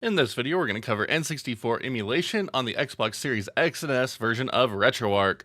In this video, we're going to cover N64 Emulation on the Xbox Series X and S version of Retroarch.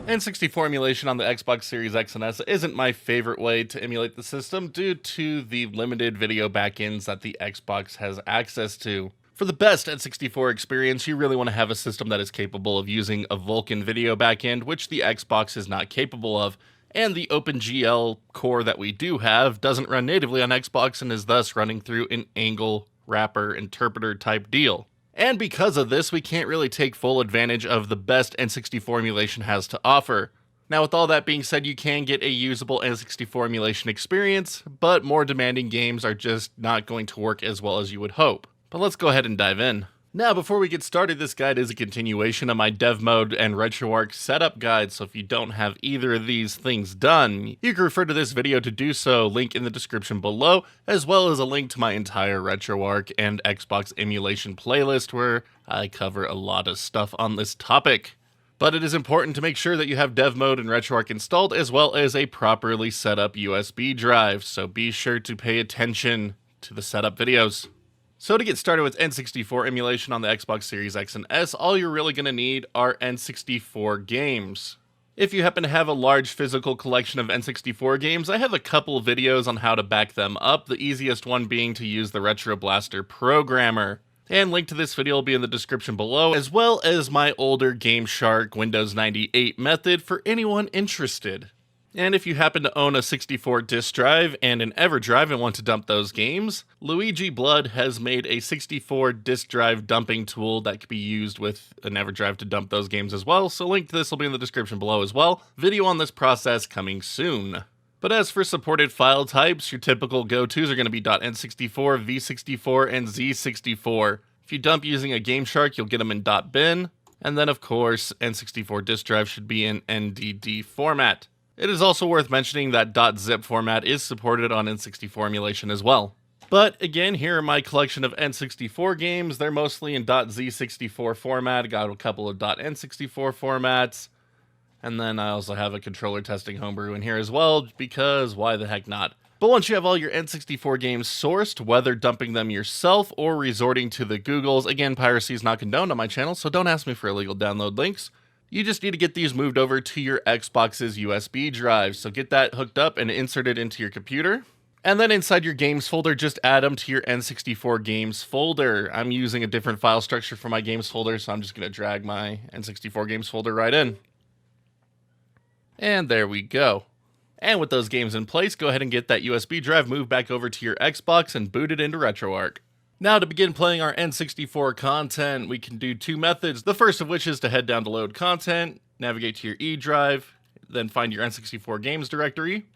N64 Emulation on the Xbox Series X and S isn't my favorite way to emulate the system due to the limited video backends that the Xbox has access to. For the best N64 experience, you really want to have a system that is capable of using a Vulkan video backend, which the Xbox is not capable of. And the OpenGL core that we do have doesn't run natively on Xbox and is thus running through an angle wrapper interpreter type deal. And because of this, we can't really take full advantage of the best N64 emulation has to offer. Now, with all that being said, you can get a usable N64 emulation experience, but more demanding games are just not going to work as well as you would hope. But let's go ahead and dive in. Now, before we get started, this guide is a continuation of my dev mode and Retroarch setup guide, so if you don't have either of these things done, you can refer to this video to do so, link in the description below, as well as a link to my entire Retroarch and Xbox emulation playlist where I cover a lot of stuff on this topic. But it is important to make sure that you have dev mode and Retroarch installed, as well as a properly set up USB drive, so be sure to pay attention to the setup videos. So to get started with N64 emulation on the Xbox Series X and S, all you're really going to need are N64 games. If you happen to have a large physical collection of N64 games, I have a couple videos on how to back them up, the easiest one being to use the Retro Blaster programmer. And link to this video will be in the description below, as well as my older Game Shark Windows 98 method for anyone interested. And if you happen to own a 64 disk drive and an EverDrive and want to dump those games, Luigi Blood has made a 64 disk drive dumping tool that can be used with an EverDrive to dump those games as well, so link to this will be in the description below as well. Video on this process coming soon. But as for supported file types, your typical go-tos are going to be .N64, V64, and Z64. If you dump using a Game Shark, you'll get them in .bin, and then of course, N64 disk drive should be in NDD format. It is also worth mentioning that .zip format is supported on N64 emulation as well. But again, here are my collection of N64 games. They're mostly in .z64 format. I got a couple of .n64 formats. And then I also have a controller testing homebrew in here as well, because why the heck not? But once you have all your N64 games sourced, whether dumping them yourself or resorting to the Googles, again, piracy is not condoned on my channel, so don't ask me for illegal download links. You just need to get these moved over to your Xbox's USB drive. So get that hooked up and insert it into your computer. And then inside your games folder, just add them to your N64 games folder. I'm using a different file structure for my games folder, so I'm just going to drag my N64 games folder right in. And there we go. And with those games in place, go ahead and get that USB drive moved back over to your Xbox and boot it into Retroarch. Now to begin playing our N64 content, we can do two methods, the first of which is to head down to load content, navigate to your E drive, then find your N64 games directory,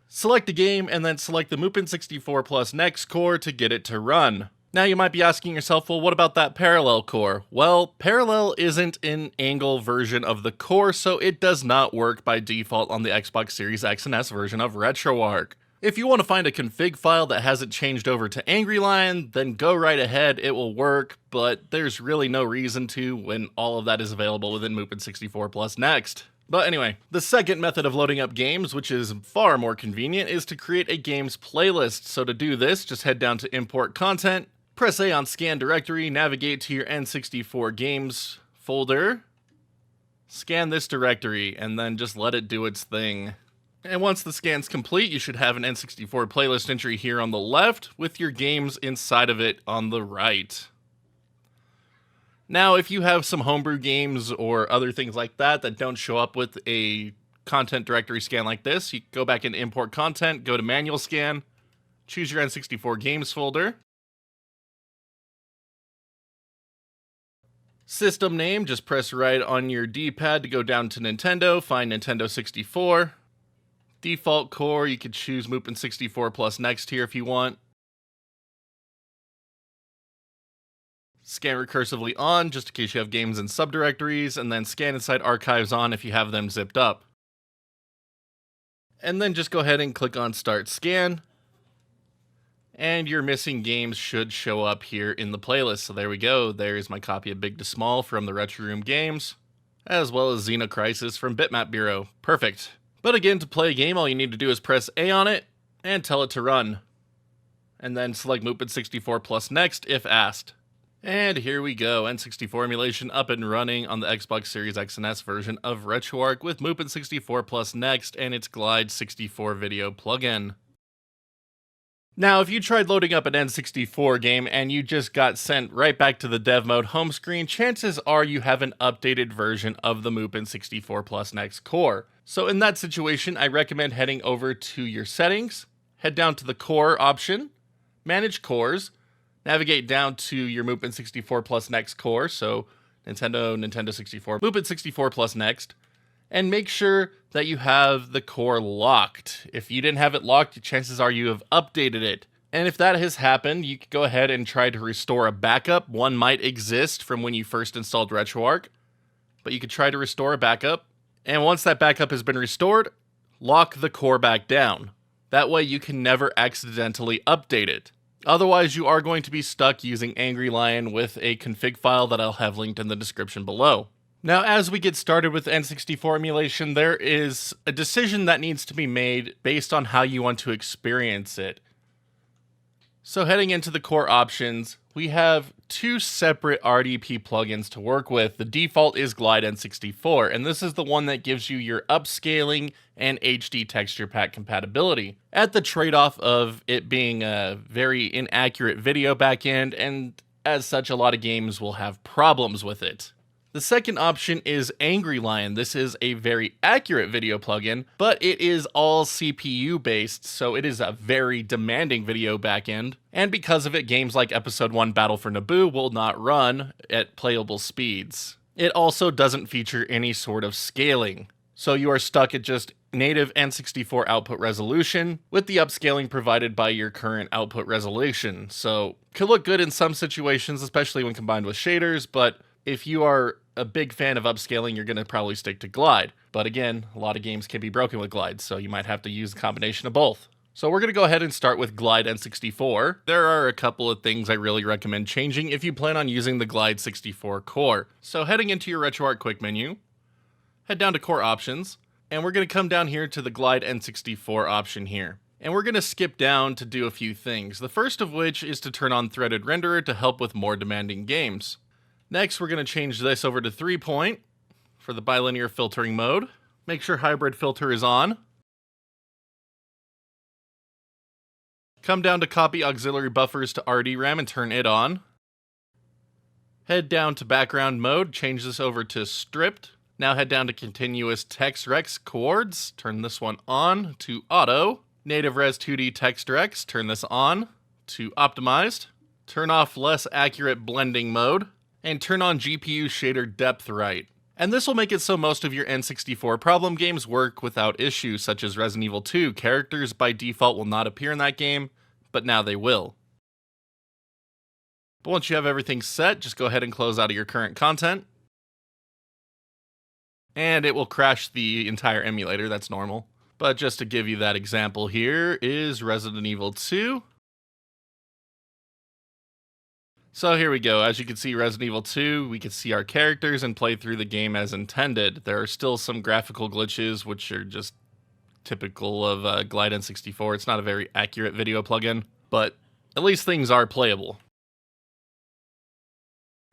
select a game, and then select the Mupen64 Plus-Next core to get it to run. Now you might be asking yourself, well, what about that parallel core? Well, parallel isn't an angle version of the core, so it does not work by default on the Xbox Series X and S version of Retroarch. If you want to find a config file that hasn't changed over to AngryLion, then go right ahead, it will work, but there's really no reason to when all of that is available within Mupen64 Plus-Next. But anyway, the second method of loading up games, which is far more convenient, is to create a games playlist. So to do this, just head down to Import Content, press A on Scan Directory, navigate to your N64 Games folder, scan this directory, and then just let it do its thing. And once the scan's complete, you should have an N64 playlist entry here on the left with your games inside of it on the right. Now, if you have some homebrew games or other things like that that don't show up with a content directory scan like this, you go back into Import Content, go to Manual Scan, choose your N64 Games folder. System name, just press right on your D-pad to go down to Nintendo, find Nintendo 64. Default core, you could choose Mupen64 Plus-Next here if you want. Scan recursively on, just in case you have games in subdirectories, and then scan inside archives on if you have them zipped up. And then just go ahead and click on Start Scan. And your missing games should show up here in the playlist. So there we go, there's my copy of Big to Small from the Retro Room Games, as well as Xenocrisis from Bitmap Bureau. Perfect. But again, to play a game, all you need to do is press A on it, and tell it to run. And then select Mupen64 Plus-Next if asked. And here we go, N64 emulation up and running on the Xbox Series X and S version of Retroarch with Mupen64 Plus-Next and its GlideN64 video plugin. Now, if you tried loading up an N64 game and you just got sent right back to the dev mode home screen, chances are you have an updated version of the Mupen64 Plus-Next core. So in that situation, I recommend heading over to your settings, head down to the core option, manage cores, navigate down to your Mupen64 Plus-Next core, so Nintendo 64, Mupen64 Plus-Next, and make sure that you have the core locked. If you didn't have it locked, chances are you have updated it. And if that has happened, you can go ahead and try to restore a backup. One might exist from when you first installed Retroarch, but you could try to restore a backup. And once that backup has been restored, lock the core back down. That way you can never accidentally update it. Otherwise, you are going to be stuck using AngryLion with a config file that I'll have linked in the description below. Now, as we get started with N64 emulation, there is a decision that needs to be made based on how you want to experience it. So heading into the core options, we have two separate RDP plugins to work with. The default is GlideN64, and this is the one that gives you your upscaling and HD texture pack compatibility, at the trade-off of it being a very inaccurate video backend, and as such, a lot of games will have problems with it. The second option is AngryLion. This is a very accurate video plugin, but it is all CPU based, so it is a very demanding video backend. And because of it, games like Episode 1 Battle for Naboo will not run at playable speeds. It also doesn't feature any sort of scaling, so you are stuck at just native N64 output resolution with the upscaling provided by your current output resolution. So could look good in some situations, especially when combined with shaders, but if you are a big fan of upscaling, you're going to probably stick to Glide. But again, a lot of games can be broken with Glide, so you might have to use a combination of both. So we're going to go ahead and start with GlideN64. There are a couple of things I really recommend changing if you plan on using the GlideN64 core. So heading into your Retroarch quick menu, head down to core options, and we're going to come down here to the GlideN64 option here. And we're going to skip down to do a few things. The first of which is to turn on threaded renderer to help with more demanding games. Next, we're going to change this over to 3-point for the bilinear filtering mode. Make sure hybrid filter is on. Come down to copy auxiliary buffers to RDRAM and turn it on. Head down to background mode, change this over to stripped. Now head down to continuous text rex coords, turn this one on to auto. Native res 2D text rex, turn this on to optimized. Turn off less accurate blending mode. And turn on GPU shader depth right. And this will make it so most of your N64 problem games work without issues, such as Resident Evil 2. Characters by default will not appear in that game, but now they will. But once you have everything set, just go ahead and close out of your current content. And it will crash the entire emulator, that's normal. But just to give you that example here is Resident Evil 2. So here we go. As you can see, Resident Evil 2, we can see our characters and play through the game as intended. There are still some graphical glitches, which are just typical of GlideN64. It's not a very accurate video plugin, but at least things are playable.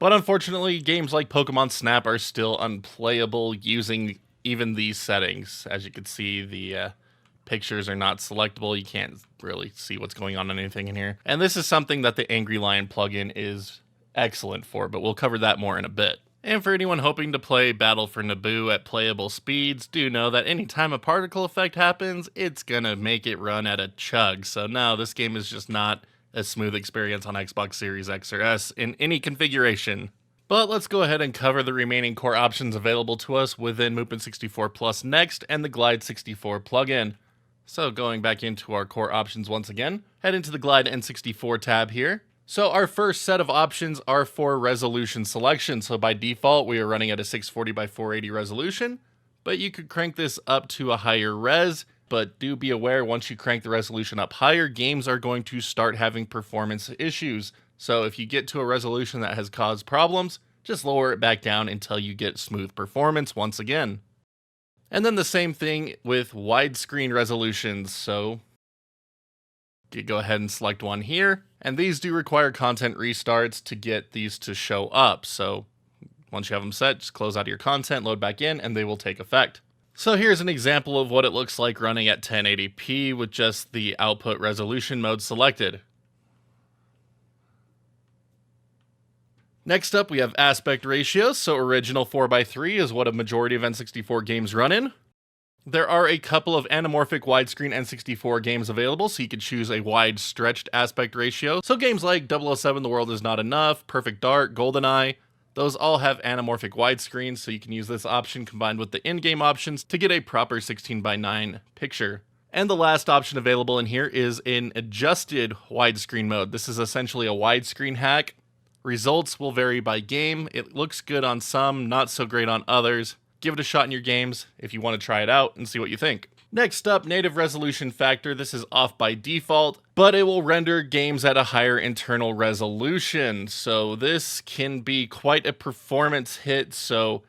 But unfortunately, games like Pokemon Snap are still unplayable using even these settings. As you can see, the pictures are not selectable. You can't really see what's going on in anything in here. And this is something that the AngryLion plugin is excellent for, but we'll cover that more in a bit. And for anyone hoping to play Battle for Naboo at playable speeds, do know that anytime a particle effect happens, it's gonna make it run at a chug. So no, this game is just not a smooth experience on Xbox Series X or S in any configuration. But let's go ahead and cover the remaining core options available to us within Mupen64 Plus-Next and the GlideN64 plugin. So going back into our core options once again, head into the GlideN64 tab here. So our first set of options are for resolution selection. So by default, we are running at a 640 by 480 resolution, but you could crank this up to a higher res. But do be aware, once you crank the resolution up higher, games are going to start having performance issues. So if you get to a resolution that has caused problems, just lower it back down until you get smooth performance once again. And then the same thing with widescreen resolutions. So You go ahead and select one here, and these do require content restarts to get these to show up. So once you have them set, just close out of your content, load back in, and they will take effect. So here's an example of what it looks like running at 1080p with just the output resolution mode selected. Next up, we have aspect ratio. So original 4:3 is what a majority of N64 games run in. There are a couple of anamorphic widescreen N64 games available, so you could choose a wide stretched aspect ratio. So games like 007 The World Is Not Enough, Perfect Dark, GoldenEye, those all have anamorphic widescreen, so you can use this option combined with the in-game options to get a proper 16:9 picture. And the last option available in here is an adjusted widescreen mode. This is essentially a widescreen hack. Results will vary by game. It looks good on some, not so great on others. Give it a shot in your games if you want to try it out and see what you think. Next up, native resolution factor. This is off by default, but it will render games at a higher internal resolution. So this can be quite a performance hit, so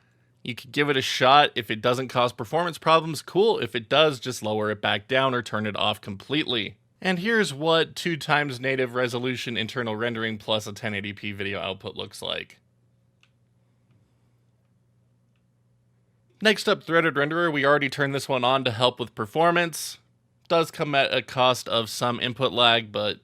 you could give it a shot. If it doesn't cause performance problems, cool. If it does, just lower it back down or turn it off completely. And here's what 2x native resolution internal rendering plus a 1080p video output looks like. Next up, threaded renderer. We already turned this one on to help with performance. Does come at a cost of some input lag, but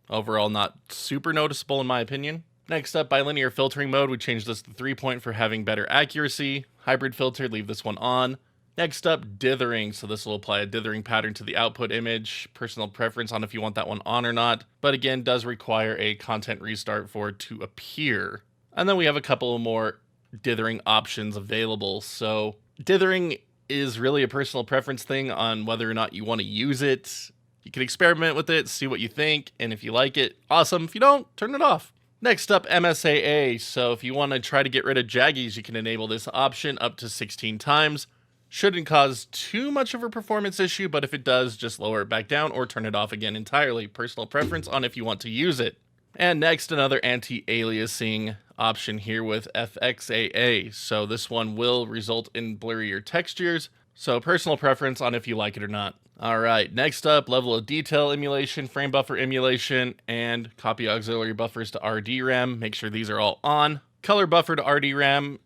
overall not super noticeable in my opinion. Next up, bilinear filtering mode. We changed this to 3-point for having better accuracy. Hybrid filter, leave this one on. Next up, dithering. So this will apply a dithering pattern to the output image. Personal preference on if you want that one on or not. But again, does require a content restart for it to appear. And then we have a couple of more dithering options available. So dithering is really a personal preference thing on whether or not you want to use it. You can experiment with it, see what you think, and if you like it, awesome. If you don't, turn it off. Next up, MSAA. So if you want to try to get rid of jaggies, you can enable this option up to 16 times. Shouldn't cause too much of a performance issue, but if it does, just lower it back down or turn it off again entirely. Personal preference on if you want to use it. And next, another anti-aliasing option here with FXAA. So this one will result in blurrier textures. So personal preference on if you like it or not. All right, next up, level of detail emulation, frame buffer emulation, and copy auxiliary buffers to RDRAM. Make sure these are all on. Color buffer to RDRAM.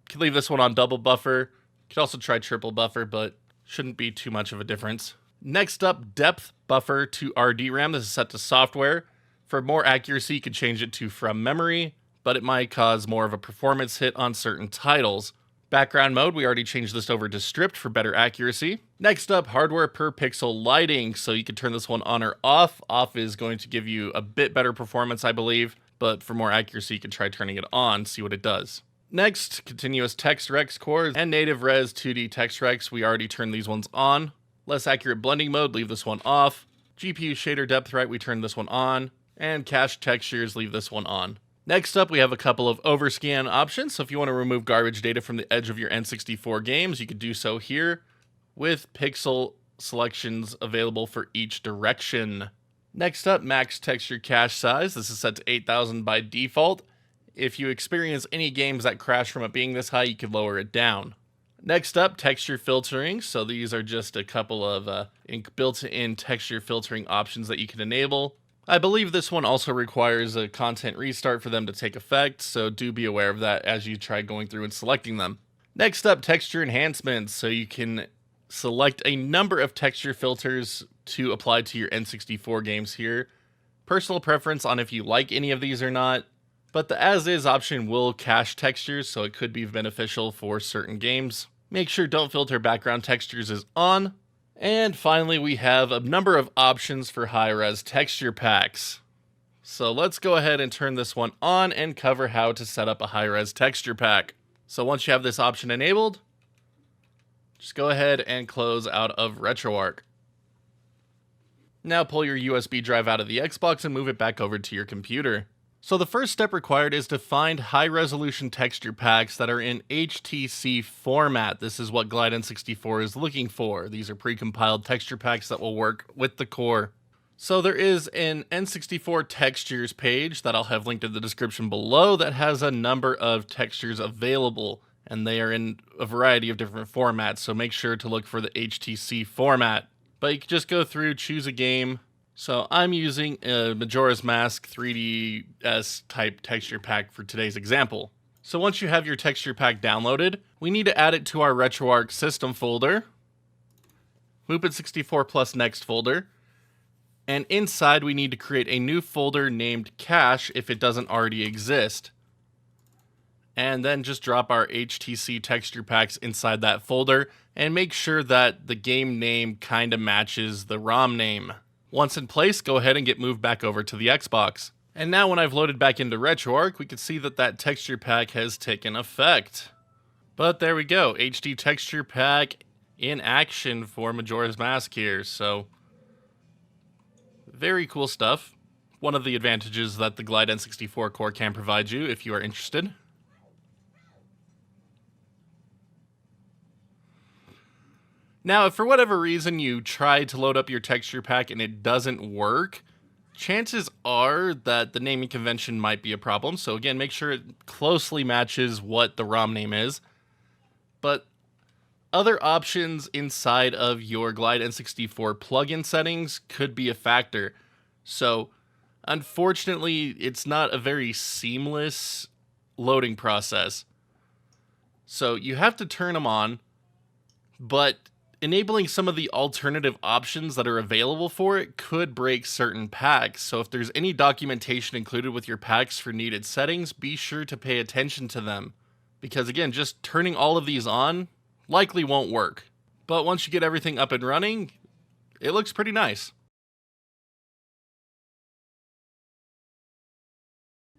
Could leave this one on double buffer. Could also try triple buffer, but shouldn't be too much of a difference. Next up, depth buffer to RDRAM. This is set to software. For more accuracy, you could change it to from memory, but it might cause more of a performance hit on certain titles. Background mode, we already changed this over to stripped for better accuracy. Next up, hardware per pixel lighting. So you can turn this one on or off. Off is going to give you a bit better performance, I believe, but for more accuracy, you can try turning it on, see what it does. Next, continuous text rex cores and native res 2D text rex. We already turned these ones on. Less accurate blending mode, leave this one off. GPU shader depth right, we turned this one on. And cache textures, leave this one on. Next up, we have a couple of overscan options. So if you want to remove garbage data from the edge of your N64 games, you could do so here with pixel selections available for each direction. Next up, max texture cache size. This is set to 8,000 by default. If you experience any games that crash from it being this high, you could lower it down. Next up, texture filtering. So these are just a couple of built-in texture filtering options that you can enable. I believe this one also requires a content restart for them to take effect, so do be aware of that as you try going through and selecting them. Next up, texture enhancements. So you can select a number of texture filters to apply to your N64 games here. Personal preference on if you like any of these or not, but the as-is option will cache textures, so it could be beneficial for certain games. Make sure don't filter background textures is on. And finally, we have a number of options for high-res texture packs. So let's go ahead and turn this one on and cover how to set up a high-res texture pack. So once you have this option enabled, just go ahead and close out of Retroarch. Now pull your USB drive out of the Xbox and move it back over to your computer. So the first step required is to find high-resolution texture packs that are in HTC format. This is what GlideN64 is looking for. These are pre-compiled texture packs that will work with the core. So there is an N64 textures page that I'll have linked in the description below that has a number of textures available, and they are in a variety of different formats, so make sure to look for the HTC format. But you can just go through, choose a game, So I'm using a Majora's Mask 3DS type texture pack for today's example. So once you have your texture pack downloaded, we need to add it to our Retroarch system folder, Mupen64 Plus-Next folder, and inside we need to create a new folder named Cache if it doesn't already exist. And then just drop our HTC texture packs inside that folder and make sure that the game name kinda matches the ROM name. Once in place, go ahead and get moved back over to the Xbox. And now when I've loaded back into Retroarch, we can see that that texture pack has taken effect. But there we go, HD texture pack in action for Majora's Mask here, so very cool stuff. One of the advantages that the GlideN64 core can provide you if you are interested. Now, if for whatever reason you try to load up your texture pack and it doesn't work, chances are that the naming convention might be a problem. So again, make sure it closely matches what the ROM name is. But other options inside of your GlideN64 plugin settings could be a factor. So unfortunately, it's not a very seamless loading process. So you have to turn them on, but enabling some of the alternative options that are available for it could break certain packs. So if there's any documentation included with your packs for needed settings, be sure to pay attention to them. Because again, just turning all of these on likely won't work. But once you get everything up and running, it looks pretty nice.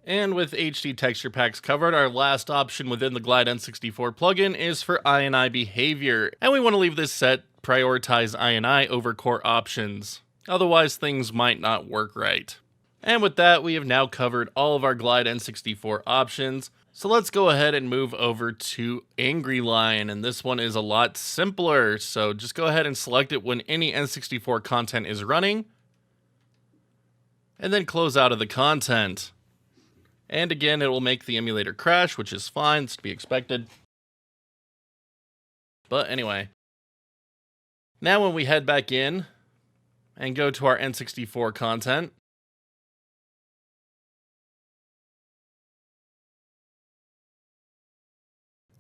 And with HD texture packs covered, our last option within the GlideN64 plugin is for INI behavior, and we want to leave this set prioritize INI over core options. Otherwise, things might not work right. And with that, we have now covered all of our GlideN64 options. So let's go ahead and move over to AngryLion, and this one is a lot simpler. So just go ahead and select it when any N64 content is running, and then close out of the content. And again, it will make the emulator crash, which is fine, it's to be expected. But anyway, now when we head back in and go to our N64 content,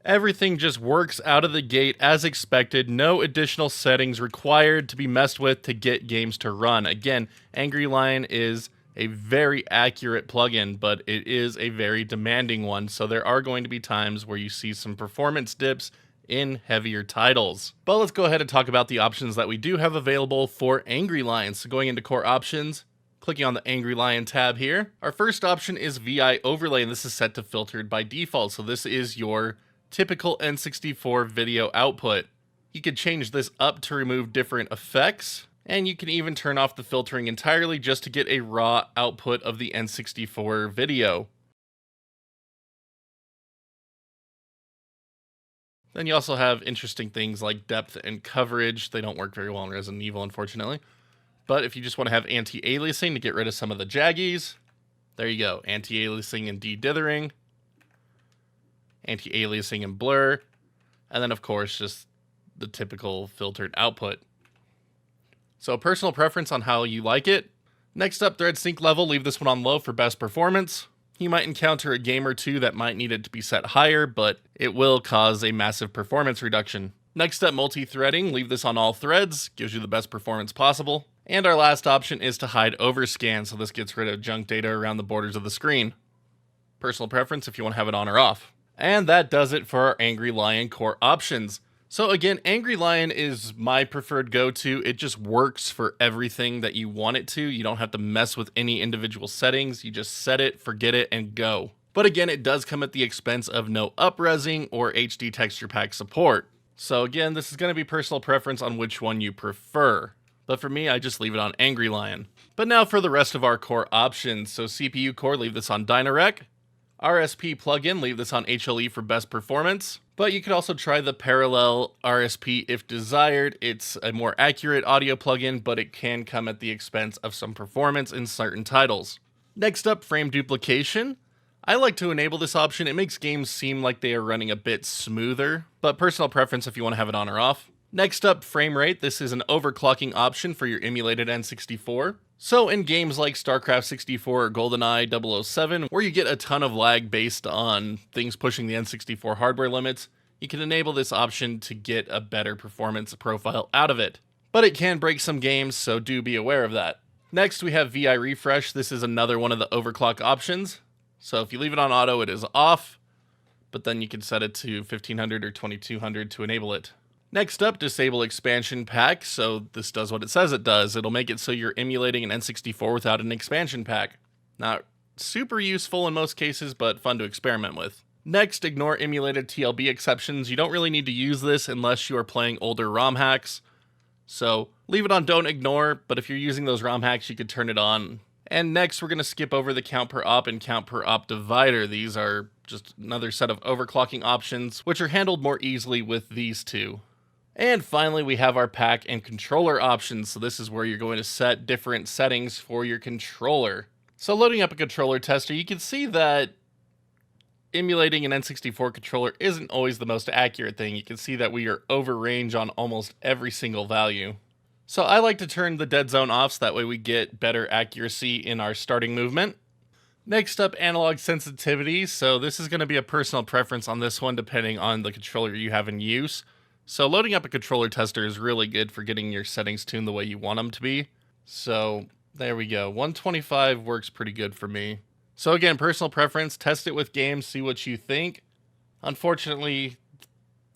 everything just works out of the gate as expected. No additional settings required to be messed with to get games to run. Again, AngryLion is a very accurate plugin, but it is a very demanding one, so there are going to be times where you see some performance dips in heavier titles. But let's go ahead and talk about the options that we do have available for AngryLion. So going into core options, clicking on the AngryLion tab here, our first option is VI overlay, and this is set to filtered by default. So this is your typical N64 video output. You could change this up to remove different effects, and you can even turn off the filtering entirely just to get a raw output of the N64 video. Then you also have interesting things like depth and coverage. They don't work very well in Resident Evil, unfortunately. But if you just want to have anti-aliasing to get rid of some of the jaggies, there you go. Anti-aliasing and de-dithering, anti-aliasing and blur, and then of course just the typical filtered output. So personal preference on how you like it. Next up, thread sync level, leave this one on low for best performance. You might encounter a game or two that might need it to be set higher, but it will cause a massive performance reduction. Next up, multi-threading, leave this on all threads, gives you the best performance possible. And our last option is to hide overscan, so this gets rid of junk data around the borders of the screen. Personal preference if you want to have it on or off. And that does it for our AngryLion core options. So again, AngryLion is my preferred go-to. It just works for everything that you want it to. You don't have to mess with any individual settings. You just set it, forget it, and go. But again, it does come at the expense of no up-resing or HD texture pack support. So again, this is going to be personal preference on which one you prefer. But for me, I just leave it on AngryLion. But now for the rest of our core options. So CPU core, leave this on Dynarec. RSP plugin, leave this on HLE for best performance. But you could also try the parallel RSP if desired. It's a more accurate audio plugin, but it can come at the expense of some performance in certain titles. Next up, frame duplication. I like to enable this option. It makes games seem like they are running a bit smoother, but personal preference if you want to have it on or off. Next up, frame rate. This is an overclocking option for your emulated N64. So in games like StarCraft 64 or GoldenEye 007, where you get a ton of lag based on things pushing the N64 hardware limits, you can enable this option to get a better performance profile out of it. But it can break some games, so do be aware of that. Next, we have VI refresh. This is another one of the overclock options. So if you leave it on auto, it is off, but then you can set it to 1500 or 2200 to enable it. Next up, disable expansion pack. So this does what it says it does. It'll make it so you're emulating an N64 without an expansion pack. Not super useful in most cases, but fun to experiment with. Next, ignore emulated TLB exceptions. You don't really need to use this unless you are playing older ROM hacks. So leave it on don't ignore, but if you're using those ROM hacks, you could turn it on. And next, we're going to skip over the count per op and count per op divider. These are just another set of overclocking options, which are handled more easily with these two. And finally, we have our pack and controller options. So this is where you're going to set different settings for your controller. So loading up a controller tester, you can see that emulating an N64 controller isn't always the most accurate thing. You can see that we are over range on almost every single value. So I like to turn the dead zone off so that way we get better accuracy in our starting movement. Next up, analog sensitivity. So this is going to be a personal preference on this one depending on the controller you have in use. So loading up a controller tester is really good for getting your settings tuned the way you want them to be. So there we go. 125 works pretty good for me. So again, personal preference, test it with games, see what you think. Unfortunately,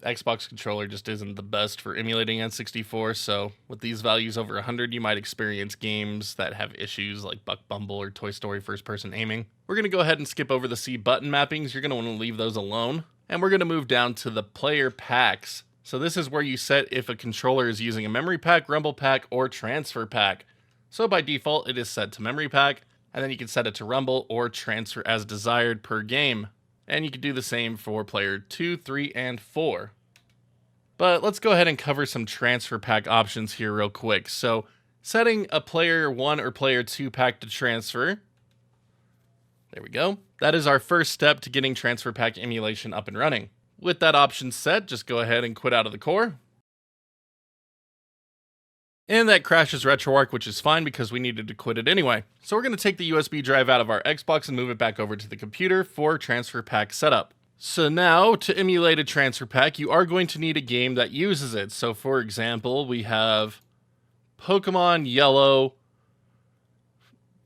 Xbox controller just isn't the best for emulating N64, so with these values over 100, you might experience games that have issues like Buck Bumble or Toy Story first-person aiming. We're going to go ahead and skip over the C button mappings. You're going to want to leave those alone. And we're going to move down to the player packs. So this is where you set if a controller is using a memory pack, rumble pack, or transfer pack. So by default, it is set to memory pack, and then you can set it to rumble or transfer as desired per game. And you can do the same for player 2, 3, and 4. But let's go ahead and cover some transfer pack options here real quick. So setting a player 1 or player 2 pack to transfer. There we go. That is our first step to getting transfer pack emulation up and running. With that option set, just go ahead and quit out of the core. And that crashes Retroarch, which is fine because we needed to quit it anyway. So we're going to take the USB drive out of our Xbox and move it back over to the computer for transfer pack setup. So now, to emulate a transfer pack, you are going to need a game that uses it. So for example, we have Pokemon Yellow,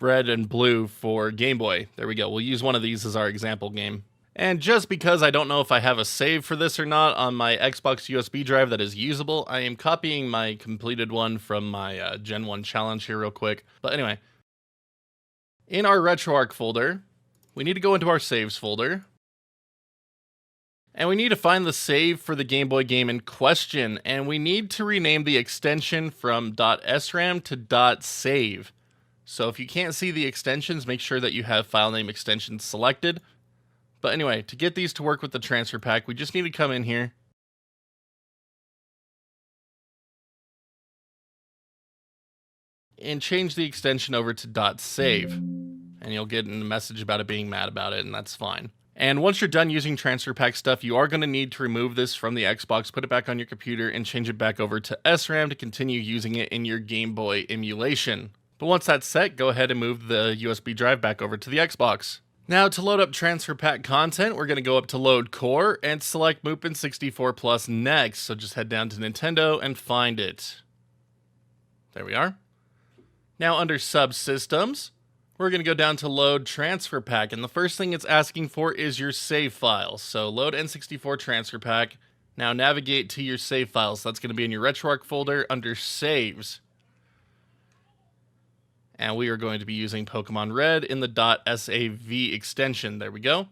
Red, and Blue for Game Boy. There we go. We'll use one of these as our example game. And just because I don't know if I have a save for this or not on my Xbox USB drive that is usable, I am copying my completed one from my Gen 1 challenge here real quick. But anyway, in our Retroarch folder, we need to go into our saves folder. And we need to find the save for the Game Boy game in question. And we need to rename the extension from .sram to .save. So if you can't see the extensions, make sure that you have file name extensions selected. But anyway, to get these to work with the transfer pack, we just need to come in here. And change the extension over to .save. And you'll get a message about it being mad about it, and that's fine. And once you're done using transfer pack stuff, you are going to need to remove this from the Xbox, put it back on your computer, and change it back over to SRAM to continue using it in your Game Boy emulation. But once that's set, go ahead and move the USB drive back over to the Xbox. Now to load up transfer pack content, we're going to go up to load core and select Mupen64 Plus-Next. So just head down to Nintendo and find it. There we are. Now under subsystems, we're going to go down to load transfer pack. And the first thing it's asking for is your save files. So load N64 transfer pack. Now navigate to your save files. That's going to be in your Retroarch folder under saves. And we are going to be using Pokemon Red in the .sav extension. There we go.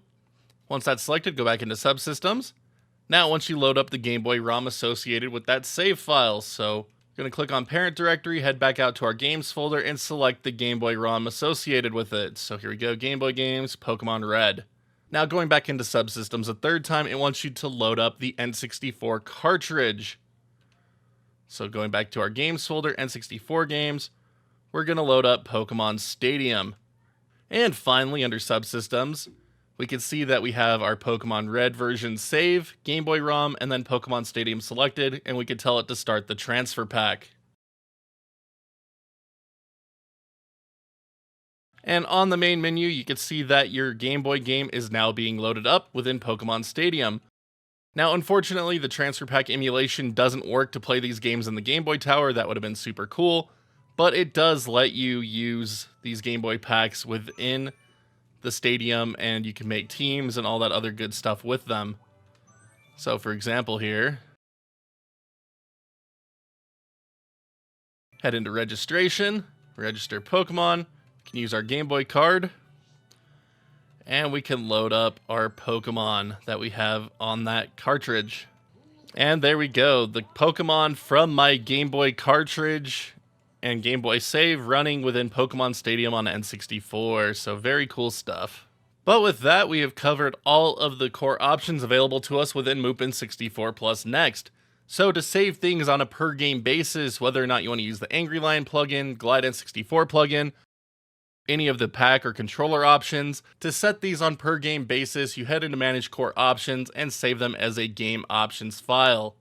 Once that's selected, go back into subsystems. Now, once you load up the Game Boy ROM associated with that save file, so we're going to click on Parent Directory, head back out to our Games folder, and select the Game Boy ROM associated with it. So here we go, Game Boy Games, Pokemon Red. Now, going back into subsystems a third time, it wants you to load up the N64 cartridge. So going back to our Games folder, N64 Games, we're going to load up Pokemon Stadium. And finally, under subsystems, we can see that we have our Pokemon Red version save, Game Boy ROM, and then Pokemon Stadium selected, and we can tell it to start the transfer pack. And on the main menu, you can see that your Game Boy game is now being loaded up within Pokemon Stadium. Now, unfortunately, the transfer pack emulation doesn't work to play these games in the Game Boy Tower. That would have been super cool, but it does let you use these Game Boy packs within the stadium, and you can make teams and all that other good stuff with them. So, for example here, head into registration, register Pokemon, can use our Game Boy card, and we can load up our Pokemon that we have on that cartridge. And there we go, the Pokemon from my Game Boy cartridge and Game Boy save running within Pokemon Stadium on N64, so very cool stuff. But with that, we have covered all of the core options available to us within Mupen64 Plus-Next. So to save things on a per game basis, whether or not you want to use the AngryLion plugin, GlideN64 plugin, any of the pack or controller options, to set these on per game basis, you head into Manage Core Options and save them as a game options file.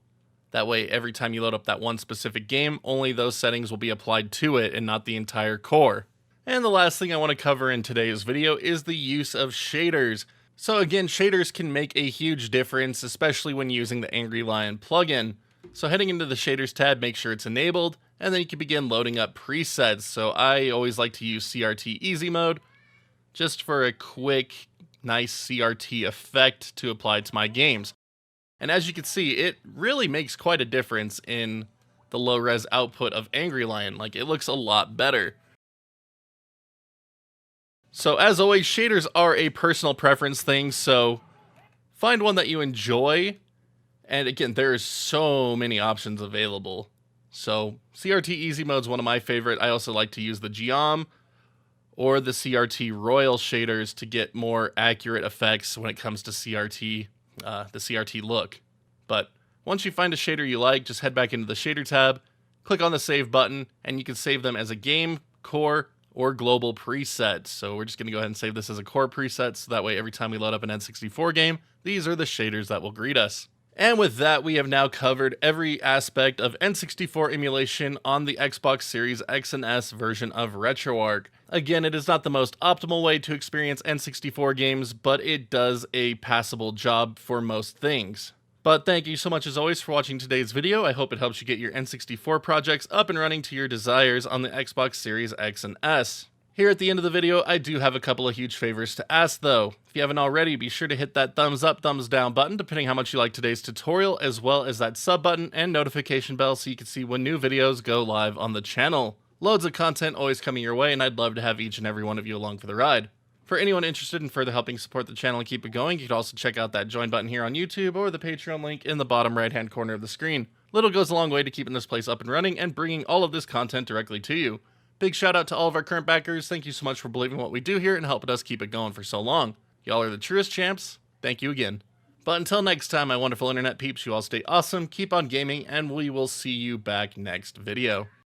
That way, every time you load up that one specific game, only those settings will be applied to it and not the entire core. And the last thing I want to cover in today's video is the use of shaders. So again, shaders can make a huge difference, especially when using the AngryLion plugin. So heading into the shaders tab, make sure it's enabled, and then you can begin loading up presets. So I always like to use CRT easy mode, just for a quick, nice CRT effect to apply to my games. And as you can see, it really makes quite a difference in the low-res output of AngryLion. Like, it looks a lot better. So as always, shaders are a personal preference thing, so find one that you enjoy. And again, there's so many options available. So CRT Easy Mode is one of my favorite. I also like to use the Geom or the CRT Royal shaders to get more accurate effects when it comes to CRT, the CRT look. But once you find a shader you like, just head back into the shader tab, click on the save button, and you can save them as a game, core, or global preset. So we're just going to go ahead and save this as a core preset, so that way every time we load up an N64 game, these are the shaders that will greet us. And with that, we have now covered every aspect of N64 emulation on the Xbox Series X and S version of Retroarch. Again, it is not the most optimal way to experience N64 games, but it does a passable job for most things. But thank you so much as always for watching today's video. I hope it helps you get your N64 projects up and running to your desires on the Xbox Series X and S. Here at the end of the video, I do have a couple of huge favors to ask though. If you haven't already, be sure to hit that thumbs up, thumbs down button, depending how much you like today's tutorial, as well as that sub button and notification bell so you can see when new videos go live on the channel. Loads of content always coming your way, and I'd love to have each and every one of you along for the ride. For anyone interested in further helping support the channel and keep it going, you can also check out that join button here on YouTube or the Patreon link in the bottom right hand corner of the screen. Little goes a long way to keeping this place up and running and bringing all of this content directly to you. Big shout out to all of our current backers. Thank you so much for believing what we do here and helping us keep it going for so long. Y'all are the truest champs. Thank you again. But until next time, my wonderful internet peeps, you all stay awesome, keep on gaming, and we will see you back next video.